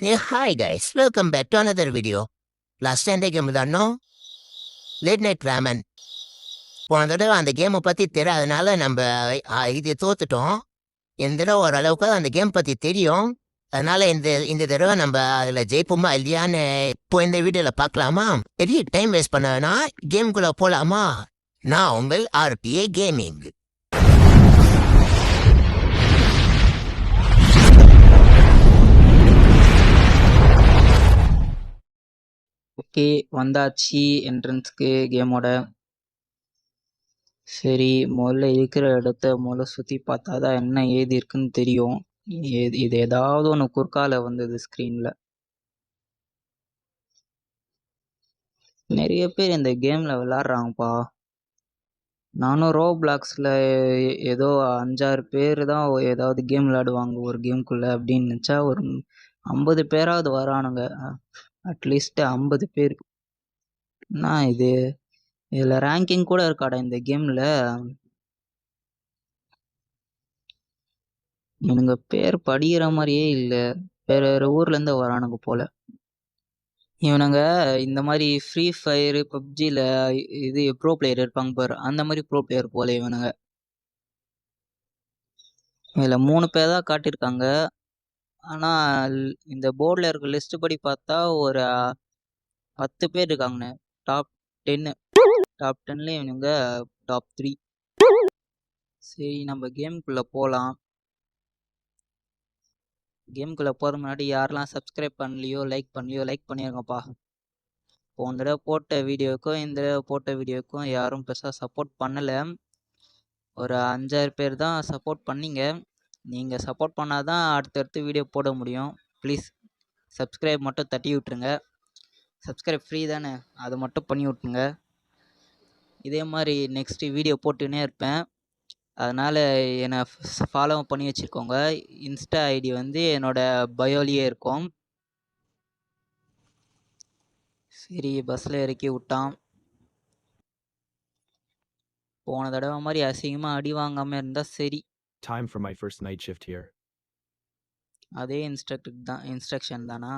Hey, hi guys, welcome back to another video. Last time game விளாட்னோம் late night ramen. போன தடவை அந்த கேமை பற்றி தெரியாதனால நம்ம இது தோத்துட்டோம். இந்த தடவை ஓரளவுக்கு அந்த கேம் பற்றி தெரியும். அதனால இந்த தடவை நம்ம அதில் ஜெயிப்போமா இல்லையான்னு இப்போ இந்த வீடியோவில் பார்க்கலாமா? பெரிய டைம் வேஸ்ட் பண்ணனா கேமுக்குள்ளே போகலாமா? நான் உங்கள் ஆர்பிஏ கேமிங். ஓகே, வந்தாச்சு என்ட்ரன்ஸ்க்கு கேமோட. சரி, முதல்ல இருக்கிற இடத்த முதல்ல சுற்றி பார்த்தா தான் என்ன ஏது இருக்குன்னு தெரியும். இது ஏதாவது ஒன்று குறுக்கால வந்தது ஸ்க்ரீனில். நிறைய பேர் இந்த கேமில் விளாட்றாங்கப்பா. நானும் ரோ பிளாக்ஸில் ஏதோ 5-6 பேர் தான் ஏதாவது கேம் விளாடுவாங்க ஒரு கேம்குள்ளே அப்படின்னு நினச்சா ஒரு 50 பேராவது வரானுங்க. அட்லீஸ்ட் 50 பேர். என்ன இது, இதில் ரேங்கிங் கூட இருக்காடா இந்த கேமில். இவனுங்க பேர் படிக்கிற மாதிரியே இல்லை, வேற வேற ஊர்லேருந்து வரானுங்க போல. இவனுங்க இந்த மாதிரி ஃப்ரீ ஃபயர் பப்ஜியில் இது ப்ரோ பிளேயர் இருப்பாங்க பாரு, அந்த மாதிரி ப்ரோ பிளேயர் போல இவனுங்க. இதில் 3 பேர் தான் காட்டியிருக்காங்க. ஆனால் இந்த போர்டில் இருக்க லிஸ்ட் படி பார்த்தா ஒரு 10 பேர் இருக்காங்கண்ணே. டாப் 10. டாப் 10ல இவனுங்க டாப் 3. சரி, நம்ம கேமுக்குள்ளே போகலாம். கேமுக்குள்ளே போகிற முன்னாடி யாரெல்லாம் சப்ஸ்கிரைப் பண்ணலையோ லைக் பண்ணிடுங்கப்பா. போன தடவை போட்ட வீடியோவுக்கும் இந்த தடவை போட்ட வீடியோவுக்கும் யாரும் பெருசாக சப்போர்ட் பண்ணலை. ஒரு 5-6 பேர் தான் சப்போர்ட் பண்ணீங்க. நீங்கள் சப்போர்ட் பண்ணால் தான் அடுத்தடுத்து வீடியோ போட முடியும். ப்ளீஸ் சப்ஸ்கிரைப் மட்டும் தட்டி விட்ருங்க. சப்ஸ்கிரைப் ஃப்ரீ தானே, அதை மட்டும் பண்ணி விட்ருங்க. இதே மாதிரி நெக்ஸ்ட்டு வீடியோ போட்டுன்னே இருப்பேன். அதனால் என்னை ஃபாலோ பண்ணி வச்சுருக்கோங்க. இன்ஸ்டா ஐடி வந்து என்னோடய பயோலியே இருக்கும். சரி, பஸ்ஸில் இறக்கி விட்டான். போன தடவை மாதிரி அசிங்கமாக அடி வாங்காமல் இருந்தால் சரி. Time for my first night shift here. அதே இன்ஸ்ட்ரக்ஷன் தானா?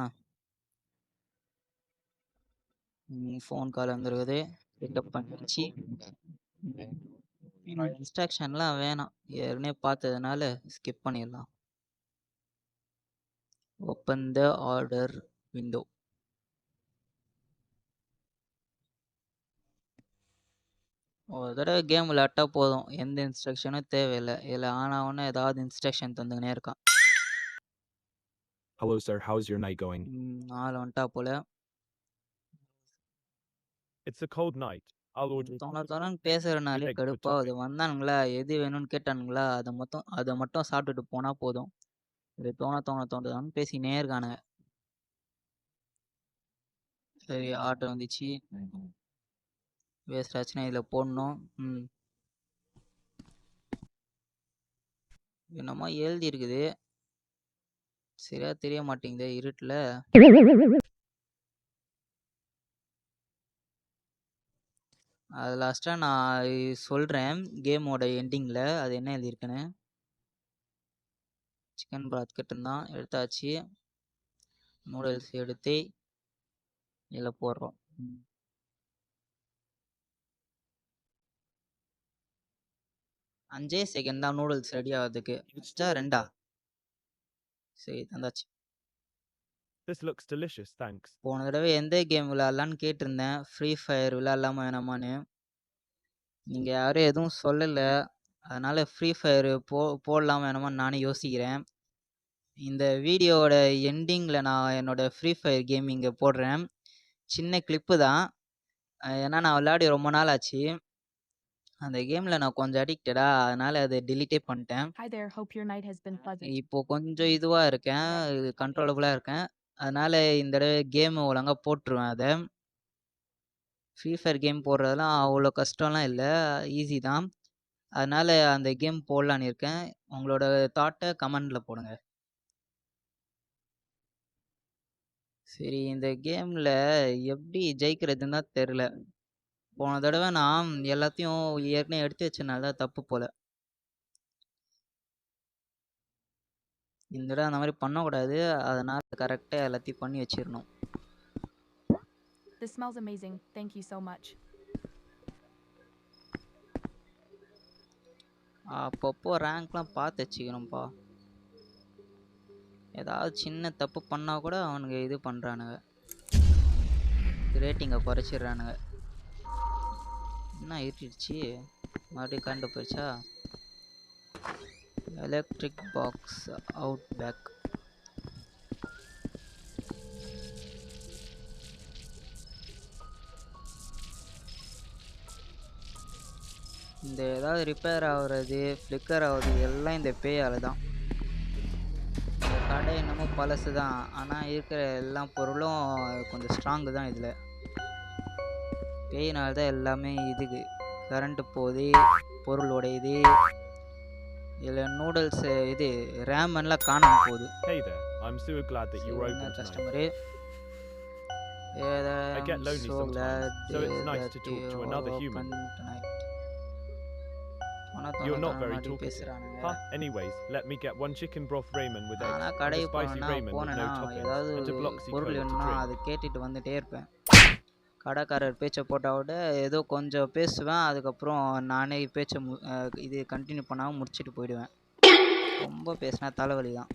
ஃபோன் கால் வந்துருக்குது, பிக்கப் பண்ணிடுச்சு. இன்ஸ்ட்ரக்ஷன்லாம் வேணாம், ஏற்கனவே பார்த்ததுனால ஸ்கிப் பண்ணிடலாம். Open the order window. ஒரு தடவை கேம் விளையாட்டா போதும், எந்த இன்ஸ்ட்ரக்ஷனும் தேவையில்லை. இதில் ஆனவொன்னே ஏதாவது இன்ஸ்ட்ரக்ஷன் தந்துக்கினே இருக்கான். Hello sir, how's your night going? ஆள் வந்துட்டா போல. It's a cold night. I'll order. தோணு பேசுகிறனாலே கடுப்பாகுது. வந்தானுங்களா, எது வேணும்னு கேட்டானுங்களா, அதை மட்டும் சாப்பிட்டுட்டு போனால் போதும். இது தோணுதான்னு பேசினே இருக்கானுங்க. சரி, ஆட்டோ வந்துச்சு. வேஸ்ட் ஆச்சுன்னா இதில் போடணும். என்னமோ எழுதி இருக்குது, சரியா தெரிய மாட்டேங்குது இருட்டில். அது லாஸ்ட்டாக நான் சொல்கிறேன் கேமோட எண்டிங்கில் அது என்ன எழுதியிருக்குன்னு. சிக்கன் பிராத் கேட்டிருந்தான், எடுத்தாச்சு. நூடுல்ஸ் எடுத்து இதில் போடுறோம். 5 செகண்ட் தான் நூடுல்ஸ் ரெடி ஆகிறதுக்கு. எக்ஸ்ட்ரா 2. சரி, தந்தாச்சு. This looks delicious, thanks. போன தடவை எந்த கேம் விளையாடலான்னு கேட்டிருந்தேன், ஃப்ரீ ஃபயர் விளையாடலாமா வேணாமான்னு. நீங்கள் யாரும் எதுவும் சொல்லலை, அதனால் ஃப்ரீ ஃபயர் போடலாமா வேணாமான்னு நானே யோசிக்கிறேன். இந்த வீடியோவோட எண்டிங்கில் நான் என்னோடய ஃப்ரீ ஃபயர் கேமிங்கை போடுறேன். சின்ன கிளிப்பு தான், ஏன்னா நான் விளையாடி ரொம்ப நாள் ஆச்சு. அந்த கேமில் நான் கொஞ்சம் அடிக்டடா, அதனால் அதை டிலீட்டே பண்ணிட்டேன். இப்போது கொஞ்சம் இதுவாக இருக்கேன், கண்ட்ரோலபுளாக இருக்கேன். அதனால் இந்த தடவை கேம் ஒழுங்காக போட்டுருவேன். அதை ஃப்ரீ ஃபயர் கேம் போடுறதெல்லாம் அவ்வளோ கஷ்டம்லாம் இல்லை, ஈஸி தான். அதனால் அந்த கேம் போடலான்னு இருக்கேன். உங்களோட தாட்டை கமெண்டில் போடுங்க. சரி, இந்த கேமில் எப்படி ஜெயிக்கிறதுன்னு தான் தெரில. போன தடவை நான் எல்லாத்தையும் ஏற்கனவே எடுத்து வச்சனால தான் தப்பு போல். இந்த தடவை அந்த மாதிரி பண்ணக்கூடாது. அதனால் கரெக்டாக எல்லாத்தையும் பண்ணி வச்சிடணும். This smells amazing. Thank you so much. அப்பப்போ ரேங்க்லாம் பார்த்து வச்சுக்கணும்ப்பா. ஏதாவது சின்ன தப்பு பண்ணால் கூட அவனுங்க இது பண்ணுறானுங்க, ரேட்டிங்கை குறைச்சிட்றானுங்க. என்ன இருட்டுச்சு, மறுபடியும் கரண்ட் போயிடுச்சா? Electric box out back. இந்த ஏதாவது ரிப்பேர் ஆகுறது, ஃப்ளிக்கர் ஆகுறது எல்லாம் இந்த பேயால் தான். இந்த கடை என்னமோ பழசு தான், ஆனால் இருக்கிற எல்லா பொருளும் கொஞ்சம் ஸ்ட்ராங்கு தான். இதில் பேயினால தான் எல்லாமே இதுக்கு கரண்ட்டு போகுது, பொருள் உடையுது. இதில் நூடுல்ஸு இது ரேமன்லாம் காணாமல் போகுது. Hey there, I'm so glad that you were open tonight. Customer I get lonely sometimes, so it's nice to talk to another human. You're not very talkative. பேசுகிறானுங்க. Huh? Anyways, let me get one chicken broth ramen with eggs ஆனால் and a கடைக்கு spicy ramen with போனேன்னா no toppings ஏதாவது and a bloxy பொருள் cola to வேணும்னா drink. அது கேட்டுட்டு வந்துட்டே இருப்பேன். கடைக்காரர் பேச்சை போட்டால் விட ஏதோ கொஞ்சம் பேசுவேன், அதுக்கப்புறம் நானே பேச்சை இது கண்டினியூ பண்ணாமல் முடிச்சுட்டு போயிடுவேன். ரொம்ப பேசினா தலைவலி தான்.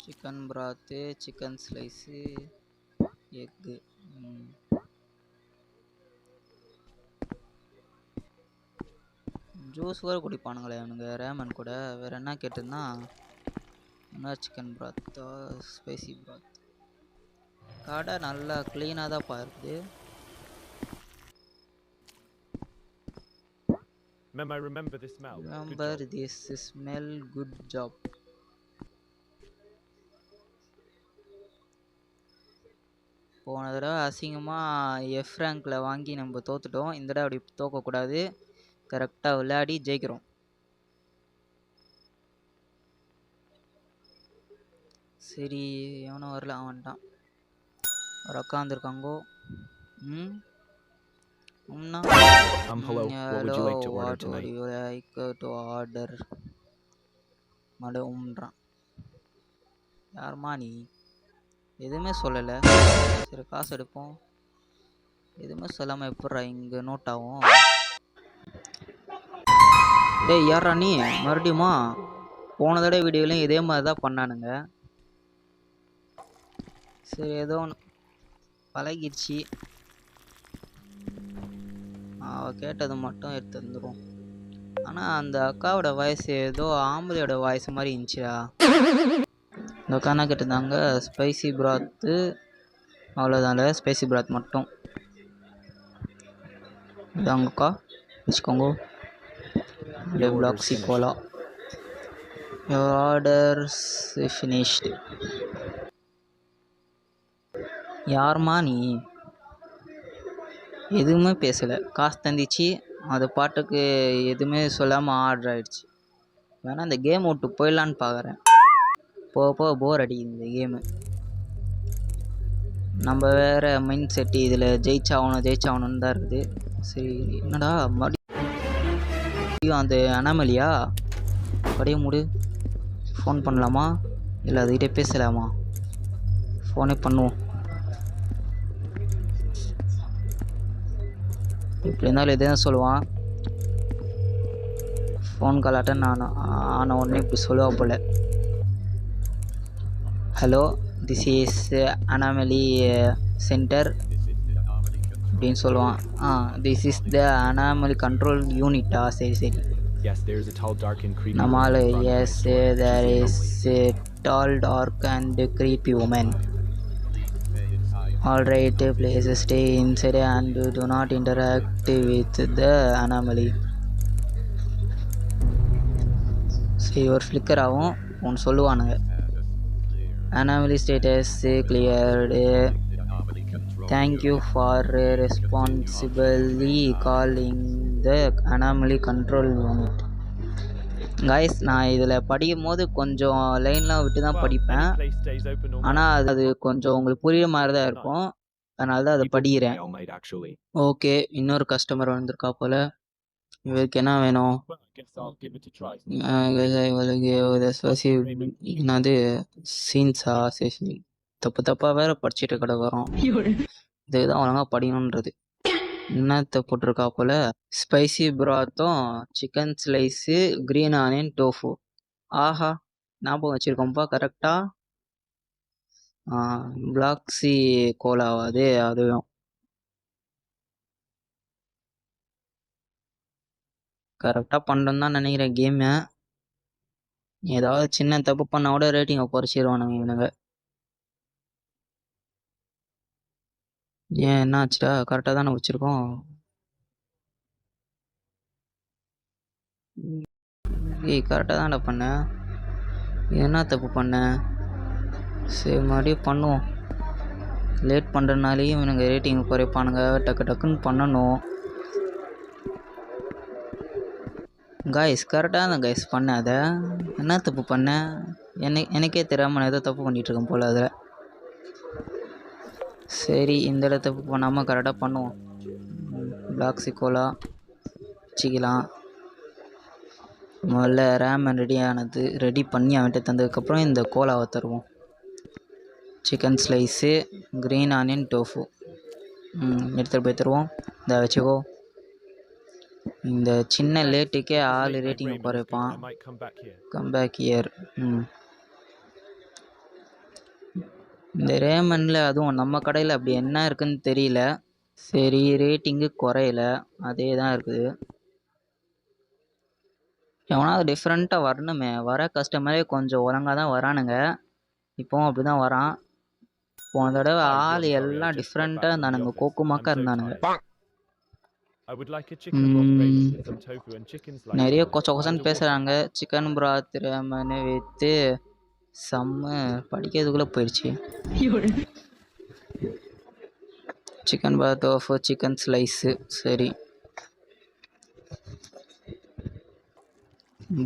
Chicken broth, chicken slice, egg. Juice கூட குடிப்பானுங்களே அவனுங்க ரேமன் கூட. வேறு என்ன கேட்டிருந்தா என்ன சிக்கன் பிராத்தா ஸ்பைசி பிராத். கடை நல்லா க்ளீனாக தான் இருக்குது. Mem, I remember this smell. Good Remember job. this smell, good job. போன தடவை அசிங்கமாக எஃப் ரேங்கில் வாங்கி நம்ம தோற்றுட்டோம். இந்த தடவை அப்படி தோக்கக்கூடாது, கரெக்டாக விளையாடி ஜெயிக்கிறோம். சரி, எவனும் வரல, அவன்ட்டான். ஒரு உட்காந்துருக்காங்கோ. Hello. What would you like to order what would tonight? you like to order? மடுன்றான். யாருமா நீ? எதுவுமே சொல்லலை. சரி, காசு எடுப்போம். எதுவுமே சொல்லாமல் எப்பட்றா இங்கே நோட் ஆகும்? டேய் யாரா நீ? மறுபடியுமா? போன தடவை வீடியோலையும் இதே மாதிரி தான் பண்ணானுங்க. சரி, ஏதோ ஒன்று பழகிடுச்சு. அவள் கேட்டது மட்டும் எடுத்து வந்துடும். ஆனால் அந்த அக்காவோட வாய்ஸ் ஏதோ ஆம்பளையோட வாய்ஸ் மாதிரி இருந்துச்சுடா. இந்த அக்கா என்ன கேட்டிருந்தாங்க? ஸ்பைசி பிராத்து. அவ்வளோதான்ல, ஸ்பைசி பிராத் மட்டும். இதாங்கக்கா வச்சுக்கோங்க. பிளாக்ஸி கோலா. Your orders finished. யாருமா நீ? எதுவுமே பேசலை. காசு தந்துச்சு, அது பாட்டுக்கு எதுவுமே சொல்லாமல் ஆர்டர் ஆகிடுச்சு. வேணா இந்த கேம் விட்டு போயிடலான்னு பார்க்குறேன். போக போக போர் அடிக்குது இந்த கேமு. நம்ம வேறு மைண்ட் செட்டு இதில் ஜெயிச்சாகணுன்னு தான் இருக்குது. சரி, என்னடா மறுபடியும் அந்த அனாமலியா? கடையை மூடு. ஃபோன் பண்ணலாமா இல்லை அதுக்கிட்டே பேசலாமா? ஃபோனே பண்ணுவோம். இப்படி இருந்தாலும் எதே தான் சொல்லுவான். ஃபோன் கால் அட்டன் ஆன உடனே இப்படி சொல்லுவா போல். Hello, this is anomaly centre அப்படின்னு சொல்லுவான். This is the anomaly control யூனிட்டா? சரி சரி. Yes, there's a tall, dark and creepy நம்மால் woman. Yes there is tall dark and creepy woman. All right, please stay inside and do not interact with the anomaly. சரி, ஒரு flicker ஆகும். ஒன்று சொல்லுவானுங்க. Anomaly status cleared. Thank you for responsibly calling the anomaly control unit. Guys நான் இதில் படிக்கும் போது கொஞ்சம் லைன்லாம் விட்டு தான் Well, படிப்பேன். any place stays open all night. ஆனால் அது கொஞ்சம் உங்களுக்கு புரியுற மாதிரி தான் இருக்கும். அதனால தான் அதை படிக்கிறேன். Stalemate, actually. ஓகே, இன்னொரு கஸ்டமர் வந்திருக்கா போல. இவருக்கு என்ன வேணும்? Well, I guess I'll give it a try. என்னது சீன்ஸா? சரி, தப்பு தப்பாக வேற படிச்சுட்டு கிடக்குறோம். இதுதான் ஒழுங்காக படிக்கணுன்றது. என்னத்தை போட்டிருக்கா போல? ஸ்பைசி பிராத்தும் chicken slice green onion tofu. ஆஹா, ஞாபகம் வச்சுருக்கோம்ப்பா கரெக்டாக. பிளாக்ஸி கோலாவாது அதுவும் கரெக்டாக பண்ணுறோன்னு தான் நினைக்கிறேன் கேமு. ஏதாவது சின்ன தப்பு பண்ணால் கூட ரேட்டிங்கை குறைச்சிடுவானுங்க இவனுங்க. ஏன் என்ன ஆச்சுடா? கரெக்டாக தானே வச்சுருக்கோம். ஏய், கரெக்டாக தானே பண்ணேன். என்ன தப்பு பண்ணேன்? சரி, மறுபடியும் பண்ணுவோம். லேட் பண்ணுறதுனாலேயும் இவனுங்க ரேட்டிங் குறைப்பானுங்க. டக்கு டக்குன்னு பண்ணணும். காய்ஸ் கரெக்டாக தான் காய்ஸ் பண்ணேன். அதை என்ன தப்பு பண்ணேன்? எனக்கே தெரியாமல் நான் ஏதோ தப்பு பண்ணிகிட்ருக்கேன் போல் அதில். சரி, இந்த இடம் தப்பு பண்ணாமல் கரெக்டாக பண்ணுவோம். பிளாக்ஸி கோலா வச்சுக்கலாம். முதல்ல ரேமன் ரெடி பண்ணி அவன்கிட்ட தந்ததுக்கப்புறம் இந்த கோலாவை தருவோம். Chicken slice green onion tofu எடுத்துகிட்டு போய் தருவோம். இதை வச்சுக்கோ. இந்த சின்ன லேட்டுக்கே ஆள் ரேட்டிங் குறைப்பான். I might come back here. Come back here. இந்த ரேமனில் அதுவும் நம்ம கடையில் அப்படி என்ன இருக்குன்னு தெரியல. சரி, ரேட்டிங்கு குறையல, அதே தான் இருக்குது. எவனாவது டிஃப்ரெண்ட்டாக வரணுமே. வர கஸ்டமரே கொஞ்சம் ஒழுங்காக தான் வரானுங்க. இப்போவும் அப்படி தான் வரான். போன தடவை ஆள் எல்லாம் டிஃப்ரெண்ட்டாக இருந்தானுங்க, கோக்குமாக்கா இருந்தானுங்க. I would like a chicken broth ramen with some tofu and chicken slices. நிறைய on it. கொச்சன்னு And a பேசுகிறாங்க. சிக்கன் பிராத் ரேமனு வைத்து செம்ம படிக்கிறதுக்குள்ளே போயிடுச்சு. சிக்கன் பிராத் டோஃபு சிக்கன் ஸ்லைஸு. சரி,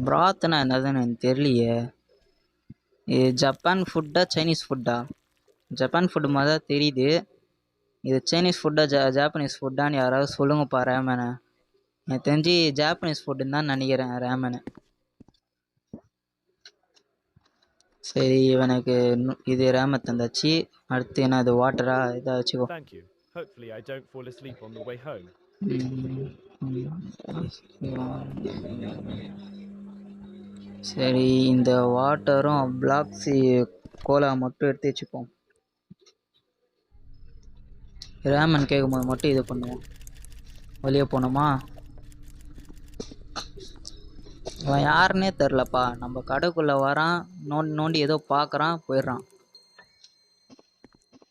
பிராத்னா என்னதுன்னு எனக்கு தெரியலையே. இது ஜப்பான் ஃபுட்டா சைனீஸ் ஃபுட்டா? ஜப்பான் ஃபுட்டு மாதிரி தான் தெரியுது. இது சைனீஸ் ஃபுட்டா ஜாப்பனீஸ் ஃபுட்டான்னு யாராவது சொல்லுங்கப்பா. ரேமனை எனக்கு தெரிஞ்சு ஜாப்பனீஸ் ஃபுட்டுன்னு தான் நினைக்கிறேன் ரேமனு. சரி, இவனுக்கு இது ரேம தந்தாச்சு. அடுத்து என்ன, இது வாட்டரா? இதாக வச்சுக்கோ. Thank you. Hopefully I don't fall asleep on the way home. சரி, இந்த வாட்டரும் பிளாக்ஸி கோலா மட்டும் எடுத்து வச்சுப்போம். ரேமன் கேட்கும்போது மட்டும் இது பண்ணுவோம். வெளியே போனோமா? இவன் யாருன்னே தெரிலப்பா. நம்ம கடைக்குள்ளே வரான், நோண்டி ஏதோ பார்க்குறான், போயிடுறான்.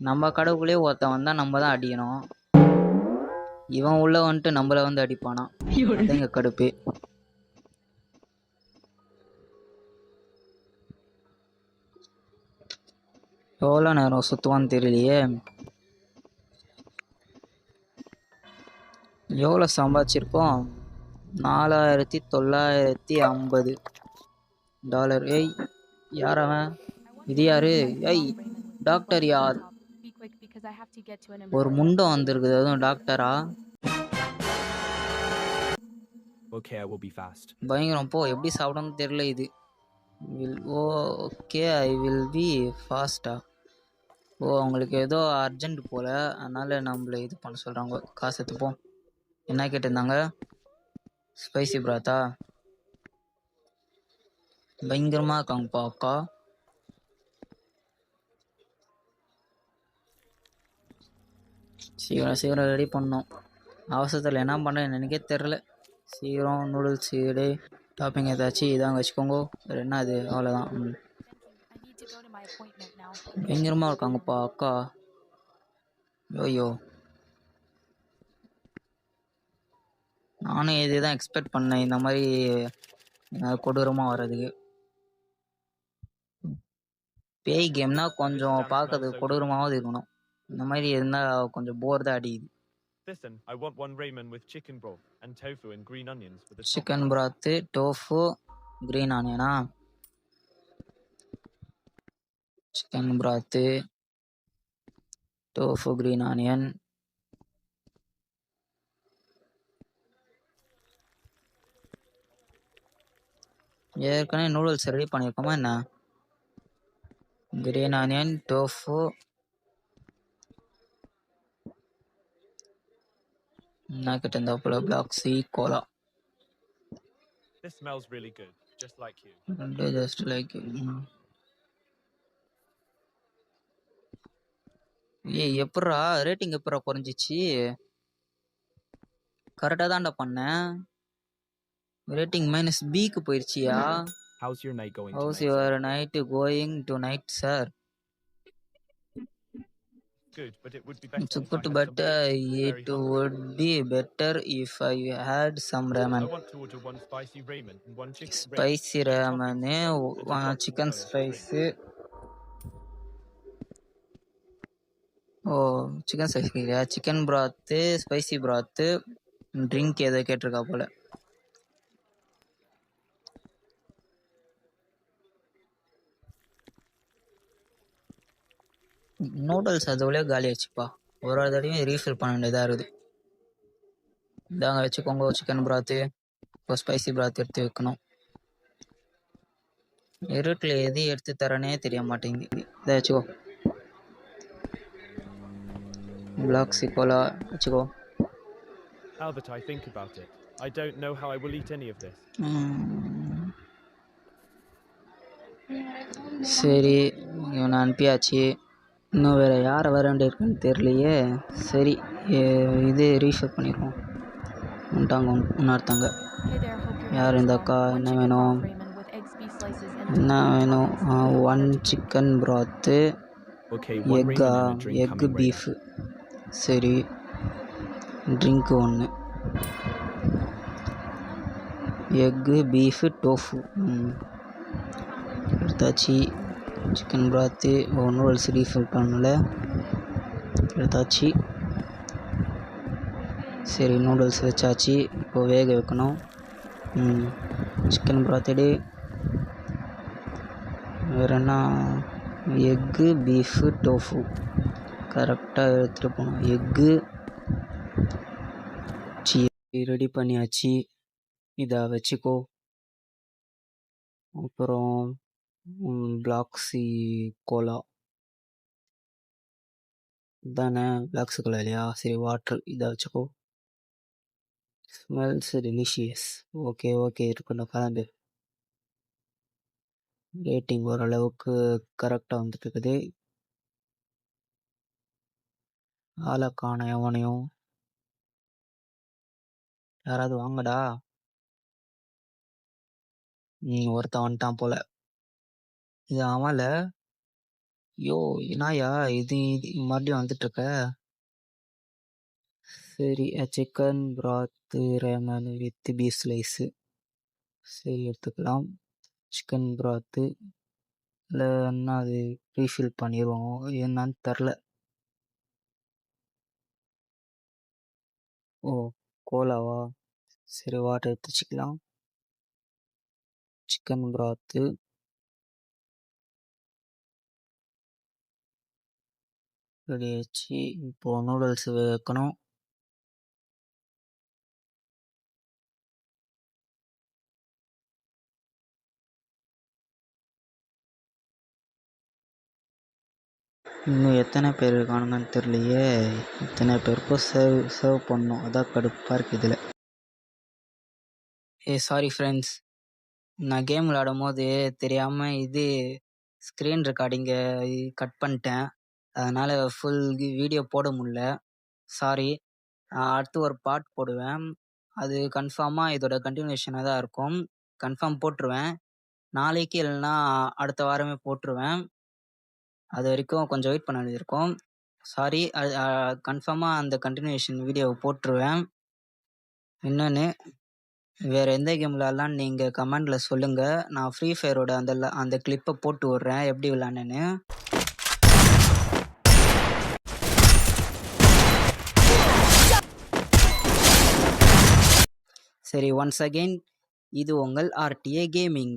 நம்ம கடைக்குள்ளேயே ஒருத்தன் வந்தால் நம்ம தான் அடிக்கணும். இவன் உள்ளே வந்துட்டு நம்மளை வந்து அடிப்பானான். எங்க கடுப்பு. எவ்வளோ நேரம் சுற்றுவான்னு தெரியலையே. எவ்வளோ சம்பாதிச்சிருக்கோம்? $4950. ஏய், யார் அவன்? இது யாரு? ஏய், டாக்டர் யார்? Be quick because I have to get to an ஒரு important. முண்டம் வந்திருக்குது, அதுவும் டாக்டரா? Okay, I will be fast. பயங்கரம். போ, எப்படி சாப்பிடணும்னு தெரியல இது. ஓகே, ஐ வில் பி ஃபாஸ்டா. ஓ, அவங்களுக்கு ஏதோ அர்ஜென்ட் போல், அதனால் நம்மளை இது பண்ண சொல்கிறாங்க. காசு எடுத்துப்போம். என்ன கேட்டிருந்தாங்க? ஸ்பைசி பிராத்தா? பயங்கரமாக இருக்காங்கப்பா அக்கா. சீக்கிரம் ரெடி பண்ணோம். அவசரத்தில் என்ன பண்ணுறேன்னு எனக்கே தெரில. சீக்கிரம் நூடுல்ஸ் இடே டாப்பிங் ஏதாச்சும் இதாங்க வச்சுக்கோங்க. வேறு என்ன அது? அவ்வளோதான். I need to go to my appointment now. பயங்கரமாக இருக்காங்கப்பா அக்கா. ஐயோ, நானும் இது தான் எக்ஸ்பெக்ட் பண்ணேன், இந்த மாதிரி கொடூரமாக வர்றதுக்கு. பேய் கேம்னா கொஞ்சம் பார்க்கறதுக்கு கொடூரமாவது இருக்கணும். இந்த மாதிரி இருந்தால் கொஞ்சம் போர் தான் அடிக்குது. Listen, I want one ramen with chicken broth and tofu and green onions with a chicken broth, tofu, green ஆனியனா, chicken broth, tofu green onion, ஏற்கனவே நூடுல்ஸ் ரெடி பண்ணியிருக்கோமா என்ன? க்ரீன் ஆனியன், டோஃபு, நாக்கிட்ட இருந்தாப்புல black sea cola. This smells really good, just like you. Just like ஏய் எப்பட்றா rating எப்பட்றா குறைஞ்சிச்சு? கரெக்டாக தான்டா பண்ணேன். ரேட்டிங் மைனஸ் பிக்கு போயிடுச்சியா? How's your night going house tonight, sir? Your night going to night sir? Good, but it would be better It's if I good, had but some ramen. I'm very it hungry. would be better if I had some I ramen. want to order one spicy ramen and one chicken ramen. Spicy Two ramen, toppings and a box of chicken orange spicy. drink. ஓ chicken spicy கேட்குறியா? Chicken broth, spicy broth, drink ஏதோ கேட்டிருக்கா போல. Noodles அதுவுலேயே காலி ஆச்சுப்பா. ஒரு ஒரு தடவையும் refill பண்ண வேண்டியதாக இருக்குது. இதாங்க வச்சுக்கோங்க சிக்கன் பிராத்து. இப்போ ஸ்பைசி பிராத் எடுத்து வைக்கணும். இருட்டில் எது எடுத்து தரேனே தெரிய மாட்டேங்குது. இதை வச்சுக்கோ. பிளாக் சிக்கோலா வச்சுக்கோ. Now that I think about it, I don't know how I will eat any of this. சரி இவனை அனுப்பியாச்சு. இன்னும் வேறு யாரை வர வேண்டியிருக்குன்னு தெரியலையே. சரி இது ரீஃபில் பண்ணிடுவோம். வந்துட்டாங்க இன்னொருத்தாங்க. Hey there, hope your யார் night is இந்த well. அக்கா? One என்ன chicken வேணும்? broth ramen with eggs, beef slices, and என்ன tofu. வேணும்? Toppings included. One chicken broth, Okay, one எக்கா, ramen and a drink egg coming right beef. up. சரி drink 1, egg beef tofu எடுத்தாச்சு. Chicken broth noodles refill பண்ணல எடுத்தாச்சு. சரி noodles வச்சாச்சு. இப்போ வேக வைக்கணும். சிக்கன் பிராத்தடு வேறு என்ன? எக்கு பீஃபு டோஃபு கரெக்டாக எடுத்துகிட்டு போகணும். எக்கு ரெடி பண்ணியாச்சு. இதை வச்சுக்கோ. அப்புறம் பிளாக் சி கோலா தானே? பிளாக் சி கோலா இல்லையா? சரி வாட்டர் இதை வச்சுக்கோ. Smells delicious. ஓகே ஓகே இருக்கணும். கலந்து ரேட்டிங் ஓரளவுக்கு கரெக்டாக வந்துட்டு இருக்குது. ஆளை காண எவனையும். யாராவது வாங்கடா. ஒருத்தன் வந்துட்டான் போல. இது அவன்ல. ஐயோ என்னாயா இது மறுபடியும் வந்துட்டு இருக்க? சரி chicken broth ramen with beef slice சரி எடுத்துக்கலாம். சிக்கன் பிராத்து இல்லை என்ன அது ரீஃபில் பண்ணிடுவோம். என்னன்னு தெரில. ஓ கோலாவா? சரி வாட்டர் எடுத்து வச்சுக்கலாம். சிக்கன் பிராத்து ரெடி ஆச்சு. இப்போது நூடுல்ஸ் வைக்கணும். இன்னும் எத்தனை பேர் இருக்கானுங்கன்னு தெரியலையே. இத்தனை பேருக்கும் சர்வ் பண்ணணும். அதான் கடுப்பாக இருக்குது இதில். சாரி ஃப்ரெண்ட்ஸ், நான் கேம் விளையாடும் போது தெரியாமல் இது ஸ்க்ரீன் ரெக்கார்டிங்கை கட் பண்ணிட்டேன். அதனால் ஃபுல் வீடியோ போட முடில. சாரி. அடுத்து ஒரு பார்ட் போடுவேன். அது கன்ஃபார்மாக இதோட கண்டினியூஷனாக தான் இருக்கும். கன்ஃபார்ம் போட்டுருவேன். நாளைக்கு இல்லைன்னா அடுத்த வாரமே போட்டுருவேன். அது வரைக்கும் கொஞ்சம் வெயிட் பண்ண வேண்டியிருக்கும். சாரி. கன்ஃபார்மாக அந்த கண்டினியூஷன் வீடியோவை போட்டுருவேன். இன்னொன்று வேறு எந்த கேம் விளாட்லான்னு நீங்கள் கமெண்டில் சொல்லுங்கள். நான் ஃப்ரீ ஃபயரோட அந்த கிளிப்பை போட்டு விட்றேன் எப்படி விளாட்னேன்னு. சரி ஒன்ஸ் அகெயின் இது உங்கள் ஆர்டிஏ கேமிங்.